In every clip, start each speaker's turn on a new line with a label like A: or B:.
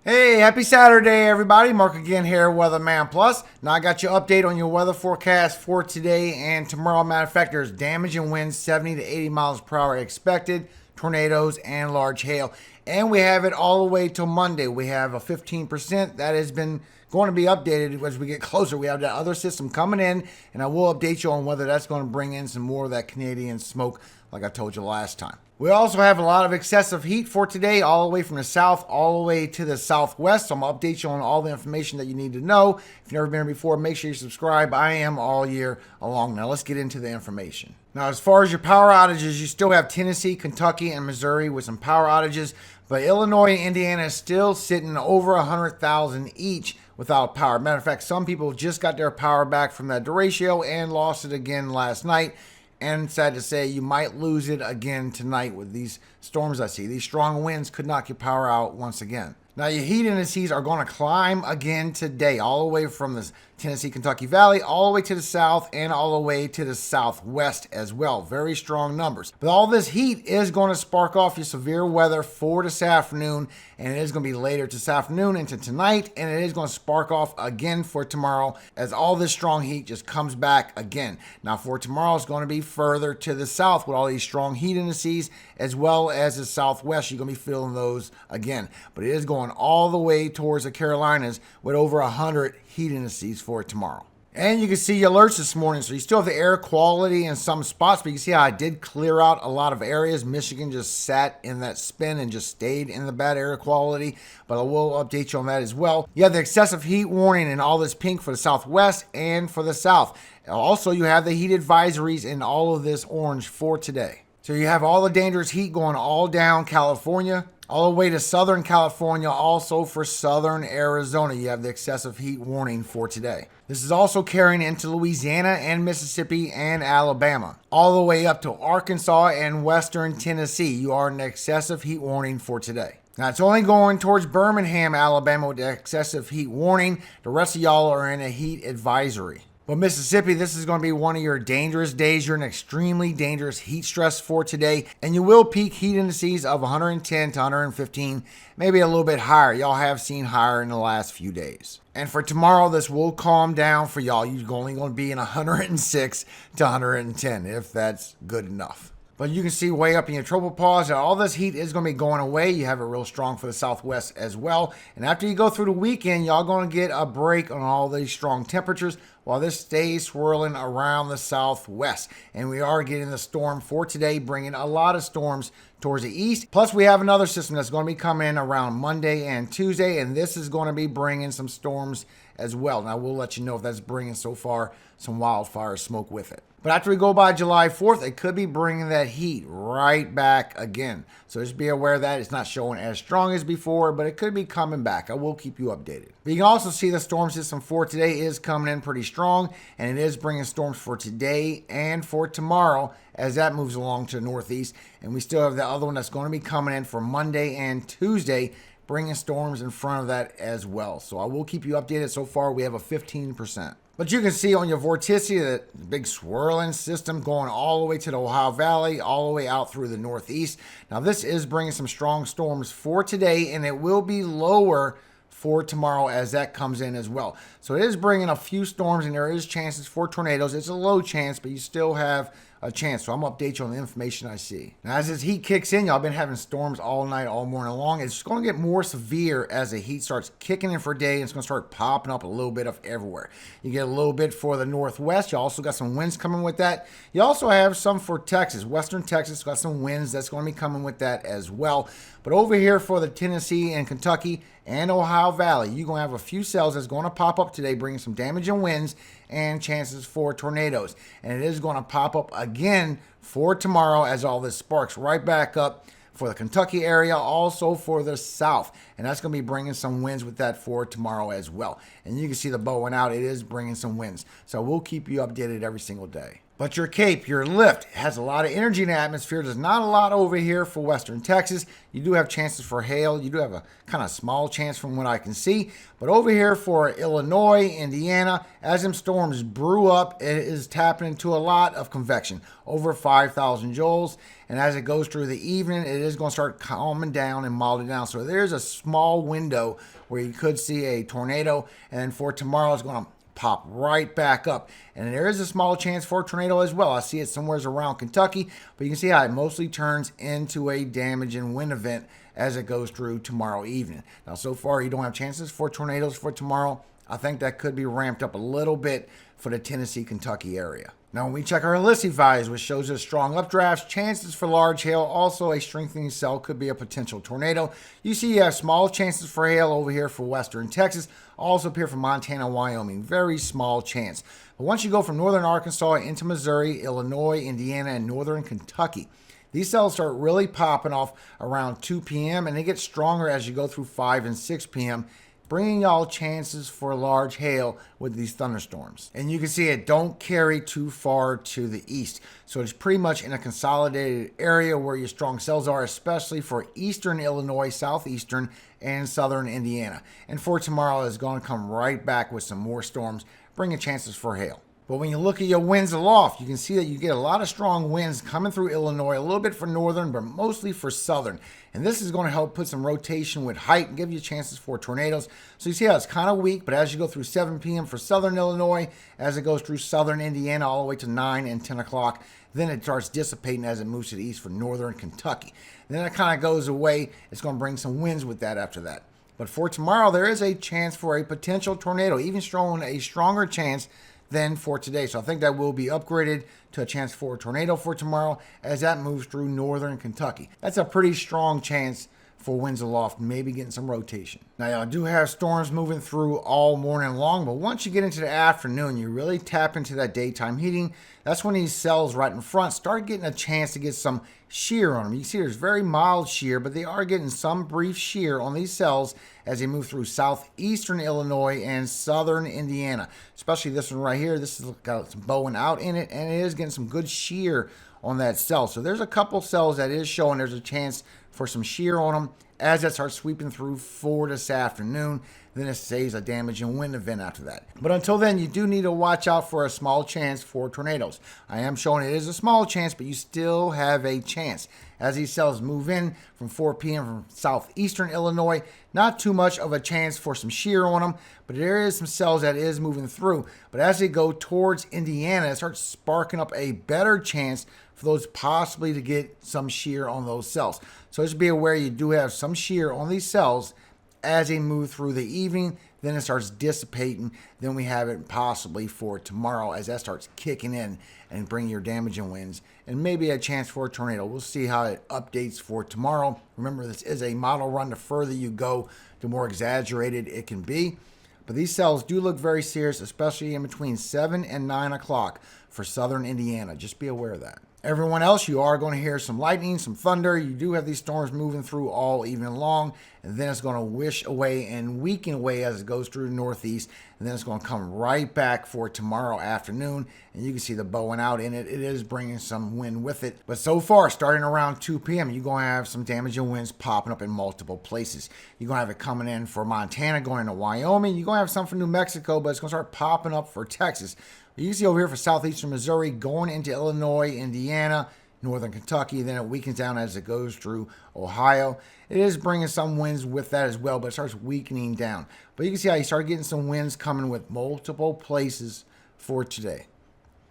A: Hey, happy Saturday, everybody. Mark again here, WeatherMan Plus. Now, I got your update on your weather forecast for today and tomorrow. Matter of fact, there's damage and winds 70 to 80 miles per hour expected, tornadoes, and large hail. And we have it all the way till Monday. We have a 15% that has been going to be updated as we get closer. We have that other system coming in, and I will update you on whether that's going to bring in some more of that Canadian smoke, like I told you last time. We also have a lot of excessive heat for today, all the way from the south, all the way to the southwest. So I'm going to update you on all the information that you need to know. If you've never been here before, make sure you subscribe. I am all year long. Now let's get into the information. Now, as far as your power outages, you still have Tennessee, Kentucky, and Missouri with some power outages. But Illinois and Indiana is still sitting over 100,000 each without power. Matter of fact, some people just got their power back from that derecho and lost it again last night. And sad to say, you might lose it again tonight with these storms I see. These strong winds could knock your power out once again. Now, your heat indices are going to climb again today, all the way from the Tennessee, Kentucky Valley, all the way to the south, and all the way to the southwest as well. Very strong numbers. But all this heat is going to spark off your severe weather for this afternoon, and it is going to be later this afternoon into tonight, and it is going to spark off again for tomorrow as all this strong heat just comes back again. Now, for tomorrow, it's going to be further to the south with all these strong heat indices, as well as the southwest. You're going to be feeling those again. But it is going all the way towards the Carolinas with over 100 heat indices for tomorrow. And you can see your alerts this morning. So you still have the air quality in some spots, but you can see how I did clear out a lot of areas. Michigan just sat in that spin and just stayed in the bad air quality, but I will update you on that as well. You have the excessive heat warning in all this pink for the southwest and for the south. Also, you have the heat advisories in all of this orange for today. So you have all the dangerous heat going all down California, all the way to Southern California. Also for Southern Arizona, you have the excessive heat warning for today. This is also carrying into Louisiana and Mississippi and Alabama, all the way up to Arkansas and Western Tennessee. You are in the excessive heat warning for today. Now, it's only going towards Birmingham, Alabama with the excessive heat warning. The rest of y'all are in a heat advisory. But Mississippi, this is going to be one of your dangerous days. You're in extremely dangerous heat stress for today. And you will peak heat indices of 110 to 115, maybe a little bit higher. Y'all have seen higher in the last few days. And for tomorrow, this will calm down for y'all. You're only going to be in 106 to 110, if that's good enough. But you can see way up in your tropopause that all this heat is going to be going away. You have it real strong for the southwest as well. And after you go through the weekend, y'all going to get a break on all these strong temperatures while this stays swirling around the southwest. And we are getting the storm for today, bringing a lot of storms towards the east. Plus, we have another system that's going to be coming in around Monday and Tuesday, and this is going to be bringing some storms as well. Now, we'll let you know if that's bringing so far some wildfire smoke with it. But after we go by July 4th, it could be bringing that heat right back again. So just be aware of that. It's not showing as strong as before, but it could be coming back. I will keep you updated. But you can also see the storm system for today is coming in pretty strong, and it is bringing storms for today and for tomorrow as that moves along to the northeast. And we still have the other one that's going to be coming in for Monday and Tuesday, bringing storms in front of that as well. So I will keep you updated. So far, we have a 15%. But you can see on your vorticity that big swirling system going all the way to the Ohio Valley, all the way out through the northeast. Now, this is bringing some strong storms for today, and it will be lower for tomorrow as that comes in as well. So it is bringing a few storms, and there is chances for tornadoes. It's a low chance, but you still have a chance. So I'm going to update you on the information I see. Now, as this heat kicks in, y'all been having storms all night, all morning long. It's going to get more severe as the heat starts kicking in for a day. It's going to start popping up a little bit of everywhere. You get a little bit for the northwest. You also got some winds coming with that. You also have some for Texas. Western Texas got some winds that's going to be coming with that as well. But over here for the Tennessee and Kentucky and Ohio Valley, you're going to have a few cells that's going to pop up today, bringing some damage and winds and chances for tornadoes. And it is going to pop up again for tomorrow as all this sparks right back up for the Kentucky area, also for the south. And that's going to be bringing some winds with that for tomorrow as well. And you can see the bowing out. It is bringing some winds. So we'll keep you updated every single day. But your cape, your lift, has a lot of energy in the atmosphere. There's not a lot over here for western Texas. You do have chances for hail. You do have a kind of small chance from what I can see. But over here for Illinois, Indiana, as them storms brew up, it is tapping into a lot of convection, over 5,000 joules. And as it goes through the evening, it is going to start calming down and milding down. So there's a small window where you could see a tornado. And then for tomorrow, it's going to pop right back up. And there is a small chance for a tornado as well. I see it somewhere around Kentucky, but you can see how it mostly turns into a damage and wind event as it goes through tomorrow evening. Now, so far, you don't have chances for tornadoes for tomorrow. I think that could be ramped up a little bit for the Tennessee, Kentucky area. Now, when we check our Elysivise, which shows us strong updrafts, chances for large hail, also a strengthening cell could be a potential tornado. You see you have small chances for hail over here for western Texas, also appear for Montana and Wyoming. Very small chance. But once you go from northern Arkansas into Missouri, Illinois, Indiana, and northern Kentucky, these cells start really popping off around 2 p.m. and they get stronger as you go through 5 and 6 p.m., bringing y'all chances for large hail with these thunderstorms. And you can see it don't carry too far to the east. So it's pretty much in a consolidated area where your strong cells are, especially for eastern Illinois, southeastern, and southern Indiana. And for tomorrow, it's going to come right back with some more storms, bringing chances for hail. But when you look at your winds aloft, you can see that you get a lot of strong winds coming through Illinois, a little bit for northern, but mostly for southern. And this is going to help put some rotation with height and give you chances for tornadoes. So you see how it's kind of weak, but as you go through 7 p.m. for southern Illinois, as it goes through southern Indiana all the way to 9 and 10 o'clock, then it starts dissipating as it moves to the east for northern Kentucky. Then it kind of goes away. It's going to bring some winds with that after that. But for tomorrow, there is a chance for a potential tornado, even showing a stronger chance than for today. So I think that will be upgraded to a chance for a tornado for tomorrow as that moves through northern Kentucky. That's a pretty strong chance for winds aloft, maybe getting some rotation. Now, y'all do have storms moving through all morning long, but once you get into the afternoon, you really tap into that daytime heating. That's when these cells right in front start getting a chance to get some shear on them. You can see there's very mild shear, but they are getting some brief shear on these cells as they move through southeastern Illinois and southern Indiana. Especially this one right here. This has got some bowing out in it, and it is getting some good shear on that cell. So there's a couple cells that is showing there's a chance for some shear on them as that starts sweeping through for this afternoon. Then it stays a damage and wind event after that. But until then, you do need to watch out for a small chance for tornadoes. I am showing it is a small chance, but you still have a chance. As these cells move in from 4 p.m. from southeastern Illinois, not too much of a chance for some shear on them, but there is some cells that is moving through. But as they go towards Indiana, it starts sparking up a better chance for those possibly to get some shear on those cells. So just be aware you do have some shear on these cells as they move through the evening. Then it starts dissipating. Then we have it possibly for tomorrow as that starts kicking in and bringing your damage and winds and maybe a chance for a tornado. We'll see how it updates for tomorrow. Remember, this is a model run. The further you go, the more exaggerated it can be. But these cells do look very serious, especially in between 7 and 9 o'clock for southern Indiana. Just be aware of that. Everyone else, you are going to hear some lightning, some thunder. You do have these storms moving through all evening long, and then it's going to wish away and weaken away as it goes through the northeast, and then it's going to come right back for tomorrow afternoon, and you can see the bowing out in it. It is bringing some wind with it, but so far, starting around 2 p.m., you're going to have some damage and winds popping up in multiple places. You're going to have it coming in for Montana, going into Wyoming. You're going to have some for New Mexico, but it's going to start popping up for Texas. You can see over here for southeastern Missouri, going into Illinois, Indiana, northern Kentucky. Then it weakens down as it goes through Ohio. It is bringing some winds with that as well, but it starts weakening down. But you can see how you start getting some winds coming with multiple places for today.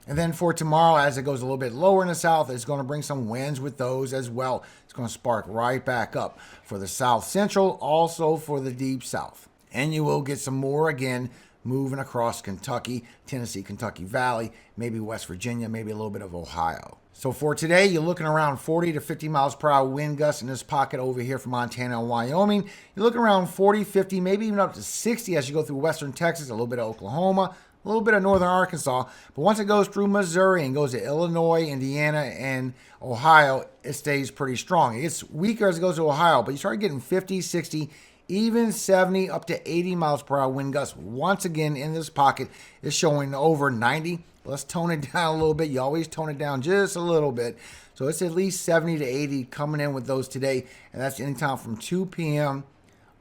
A: And then for tomorrow, as it goes a little bit lower in the south, it's going to bring some winds with those as well. It's going to spark right back up for the south central, also for the deep south. And you will get some more again moving across Kentucky, Tennessee, Kentucky Valley, maybe West Virginia, maybe a little bit of Ohio. So for today, you're looking around 40 to 50 miles per hour wind gusts in this pocket over here from Montana and Wyoming. You're looking around 40, 50, maybe even up to 60 as you go through western Texas, a little bit of Oklahoma, a little bit of northern Arkansas. But once it goes through Missouri and goes to Illinois, Indiana, and Ohio, it stays pretty strong. It gets weaker as it goes to Ohio, but you start getting 50, 60, even 70 up to 80 miles per hour wind gusts. Once again, in this pocket, is showing over 90. Let's tone it down a little bit. You always tone it down just a little bit. So it's at least 70 to 80 coming in with those today. And that's anytime from 2 p.m.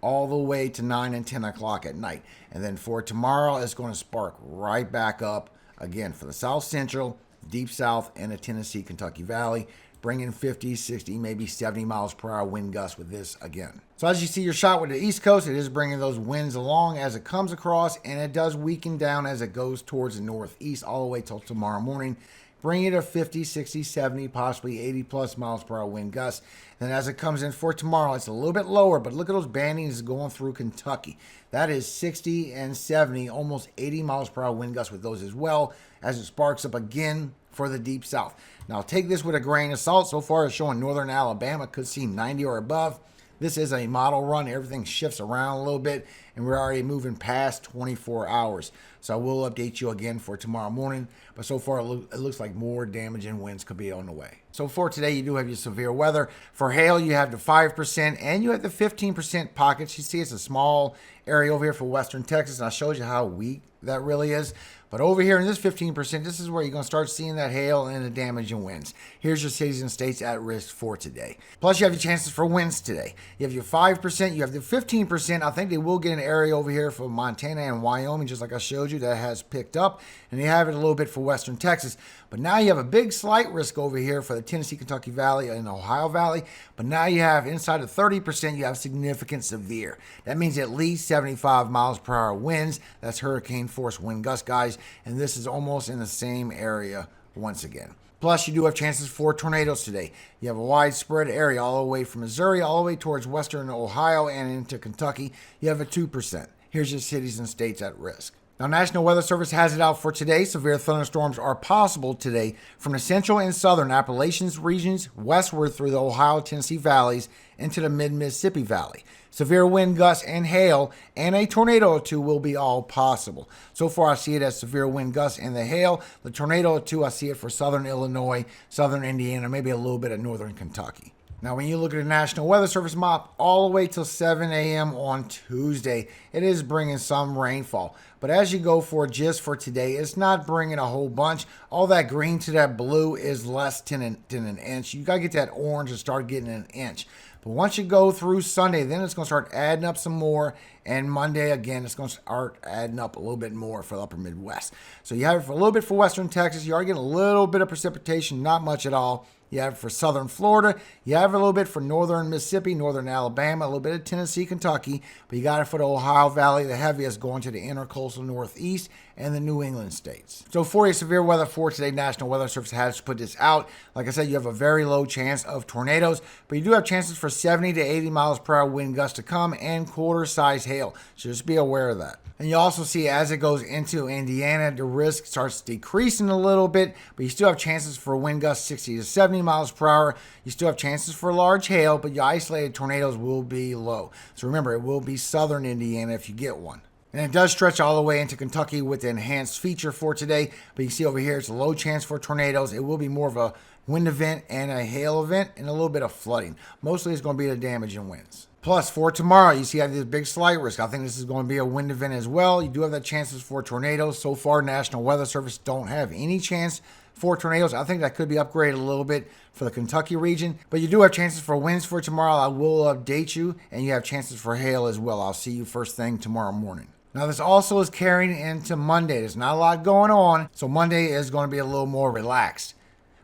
A: all the way to 9 and 10 o'clock at night. And then for tomorrow, it's going to spark right back up again for the South Central, Deep South, and the Tennessee, Kentucky Valley, bringing 50, 60, maybe 70 miles per hour wind gusts with this again. So as you see your shot with the East Coast, it is bringing those winds along as it comes across, and it does weaken down as it goes towards the northeast all the way till tomorrow morning. Bring it a 50, 60, 70, possibly 80 plus miles per hour wind gusts. Then as it comes in for tomorrow, it's a little bit lower, but look at those bandings going through Kentucky. That is 60 and 70, almost 80 miles per hour wind gusts with those as well, as it sparks up again for the deep south. Now take this with a grain of salt. So far it's showing northern Alabama could see 90 or above. This is a model run. Everything shifts around a little bit, and we're already moving past 24 hours. So I will update you again for tomorrow morning. But so far, it looks like more damaging winds could be on the way. So for today, you do have your severe weather. For hail, you have the 5% and you have the 15% pockets. You see it's a small area over here for western Texas, and I showed you how weak that really is. But over here in this 15%, this is where you're going to start seeing that hail and the damaging winds. Here's your cities and states at risk for today. Plus, you have your chances for winds today. You have your 5%, you have the 15%. I think they will get an area over here for Montana and Wyoming, just like I showed you, that has picked up. And you have it a little bit for western Texas. But now you have a big slight risk over here for the Tennessee, Kentucky Valley and Ohio Valley. But now you have inside of 30%, you have significant severe. That means at least 75 miles per hour winds. That's hurricane force wind gust, guys. And this is almost in the same area once again. Plus, you do have chances for tornadoes today. You have a widespread area all the way from Missouri, all the way towards western Ohio and into Kentucky. You have a 2%. Here's your cities and states at risk. Now, National Weather Service has it out for today. Severe thunderstorms are possible today from the central and southern Appalachians regions westward through the Ohio, Tennessee valleys into the mid-Mississippi Valley. Severe wind gusts and hail and a tornado or two will be all possible. So far, I see it as severe wind gusts and the hail. The tornado or two, I see it for southern Illinois, southern Indiana, maybe a little bit of northern Kentucky. Now, when you look at the National Weather Service map all the way till 7 a.m. on Tuesday, it is bringing some rainfall. But as you go for just for today, it's not bringing a whole bunch. All that green to that blue is less than an inch. You got to get that orange and start getting an inch. But once you go through Sunday, then it's going to start adding up some more. And Monday, again, it's going to start adding up a little bit more for the upper Midwest. So you have it for a little bit for western Texas. You are getting a little bit of precipitation, not much at all. You have it for southern Florida. You have it a little bit for northern Mississippi, northern Alabama, a little bit of Tennessee, Kentucky. But you got it for the Ohio Valley, the heaviest going to the intercoastal northeast and the New England states. So for your severe weather for today, National Weather Service has put this out. Like I said, you have a very low chance of tornadoes, but you do have chances for 70 to 80 miles per hour wind gusts to come and quarter-size hail. So just be aware of that. And you also see as it goes into Indiana, the risk starts decreasing a little bit, but you still have chances for wind gusts 60 to 70 miles per hour. You still have chances for large hail, but your isolated tornadoes will be low. So remember, it will be southern Indiana if you get one. And it does stretch all the way into Kentucky with the enhanced feature for today. But you see over here, it's a low chance for tornadoes. It will be more of a wind event and a hail event and a little bit of flooding. Mostly it's going to be the damaging winds. Plus, for tomorrow, you see I have this big slight risk. I think this is going to be a wind event as well. You do have the chances for tornadoes. So far, National Weather Service don't have any chance for tornadoes. I think that could be upgraded a little bit for the Kentucky region. But you do have chances for winds for tomorrow. I will update you. And you have chances for hail as well. I'll see you first thing tomorrow morning. Now, this also is carrying into Monday. There's not a lot going on. So Monday is going to be a little more relaxed.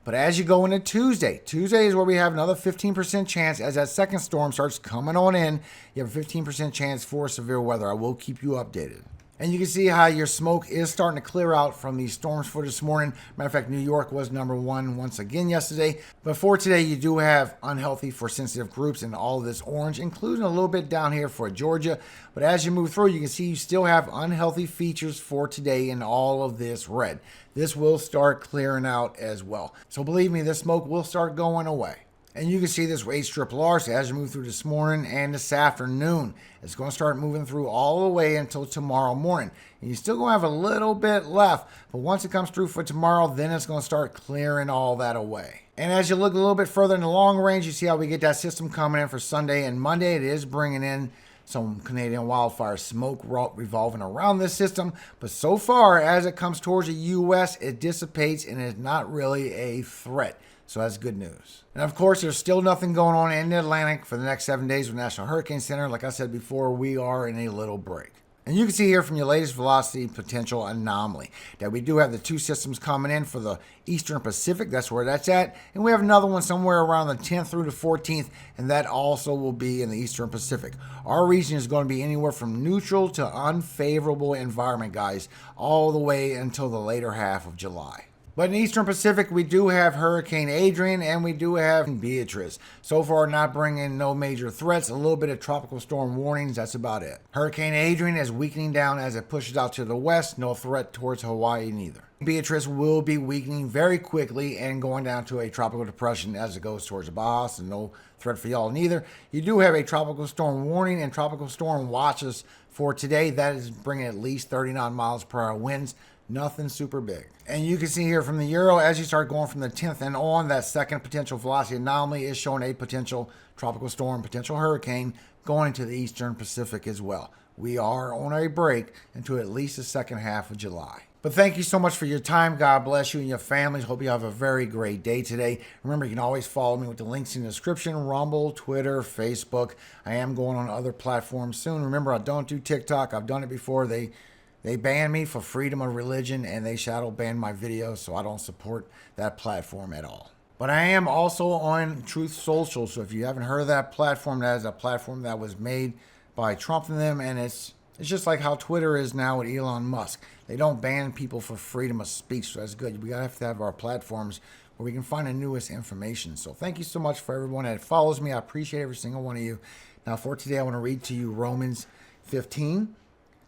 A: But as you go into Tuesday is where we have another 15% chance as that second storm starts coming on in. You have a 15% chance for severe weather. I will keep you updated. And you can see how your smoke is starting to clear out from these storms for this morning. Matter of fact, New York was number one once again yesterday. But for today, you do have unhealthy for sensitive groups in all of this orange, including a little bit down here for Georgia. But as you move through, you can see you still have unhealthy features for today in all of this red. This will start clearing out as well. So believe me, this smoke will start going away. And you can see this H-R-R as you move through this morning and this afternoon. It's going to start moving through all the way until tomorrow morning. And you're still going to have a little bit left. But once it comes through for tomorrow, then it's going to start clearing all that away. And as you look a little bit further in the long range, you see how we get that system coming in for Sunday and Monday. It is bringing in some Canadian wildfire smoke revolving around this system. But so far, as it comes towards the U.S., it dissipates and is not really a threat. So that's good news. And of course, there's still nothing going on in the Atlantic for the next 7 days with National Hurricane Center. Like I said before, we are in a little break. And you can see here from your latest velocity potential anomaly that we do have the two systems coming in for the Eastern Pacific. That's where that's at. And we have another one somewhere around the 10th through the 14th, and that also will be in the Eastern Pacific. Our region is going to be anywhere from neutral to unfavorable environment, guys, all the way until the later half of July. But in the Eastern Pacific, we do have Hurricane Adrian and we do have Beatrice. So far, not bringing no major threats. A little bit of tropical storm warnings. That's about it. Hurricane Adrian is weakening down as it pushes out to the west. No threat towards Hawaii neither. Beatrice will be weakening very quickly and going down to a tropical depression as it goes towards the Baja. So no threat for y'all neither. You do have a tropical storm warning and tropical storm watches for today. That is bringing at least 39 miles per hour winds. Nothing super big. And you can see here from the Euro, as you start going from the 10th and on, that second potential velocity anomaly is showing a potential tropical storm, potential hurricane going into the Eastern Pacific as well. We are on a break into at least the second half of July. But thank you so much for your time. God bless you and your families. Hope you have a very great day today. Remember, you can always follow me with the links in the description. Rumble, Twitter, Facebook. I am going on other platforms soon. Remember, I don't do TikTok. I've done it before. They banned me for freedom of religion, and they shadow banned my videos, so I don't support that platform at all. But I am also on Truth Social, so if you haven't heard of that platform, that is a platform that was made by Trump and them, and it's just like how Twitter is now with Elon Musk. They don't ban people for freedom of speech, so that's good. We have to have our platforms where we can find the newest information. So thank you so much for everyone that follows me. I appreciate every single one of you. Now for today, I want to read to you Romans 15,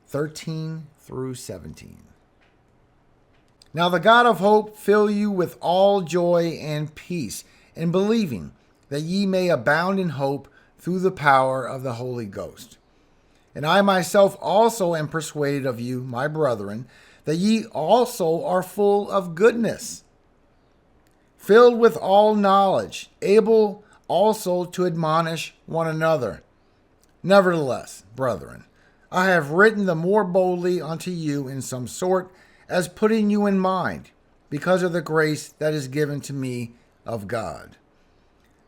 A: 13 through 17. Now the God of hope fill you with all joy and peace in believing, that ye may abound in hope through the power of the Holy Ghost. And I myself also am persuaded of you, my brethren, that ye also are full of goodness, filled with all knowledge, able also to admonish one another. Nevertheless, brethren, I have written the more boldly unto you in some sort, as putting you in mind, because of the grace that is given to me of God,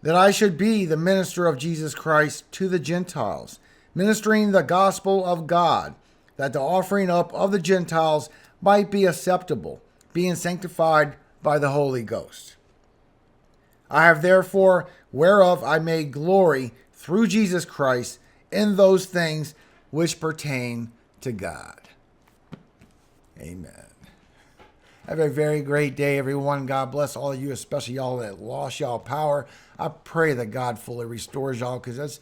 A: that I should be the minister of Jesus Christ to the Gentiles, ministering the gospel of God, that the offering up of the Gentiles might be acceptable, being sanctified by the Holy Ghost. I have therefore, whereof I may glory through Jesus Christ in those things which pertain to God. Amen. Have a very great day, everyone. God bless all of you, especially y'all that lost y'all power. I pray that God fully restores y'all, because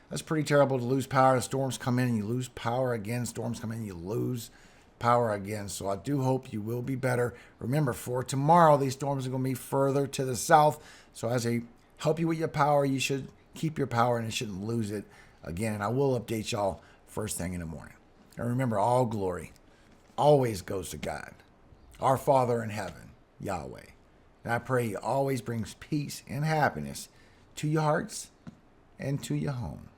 A: that's pretty terrible to lose power. The storms come in and you lose power again. Storms come in and you lose power again. So I do hope you will be better. Remember, for tomorrow, these storms are going to be further to the south. So as they help you with your power, you should keep your power and you shouldn't lose it again. And I will update y'all first thing in the morning. And remember, all glory always goes to God, our Father in heaven, Yahweh. And I pray He always brings peace and happiness to your hearts and to your home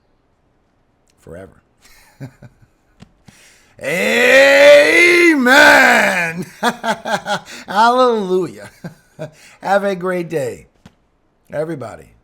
A: forever. Amen. Hallelujah. Have a great day, everybody.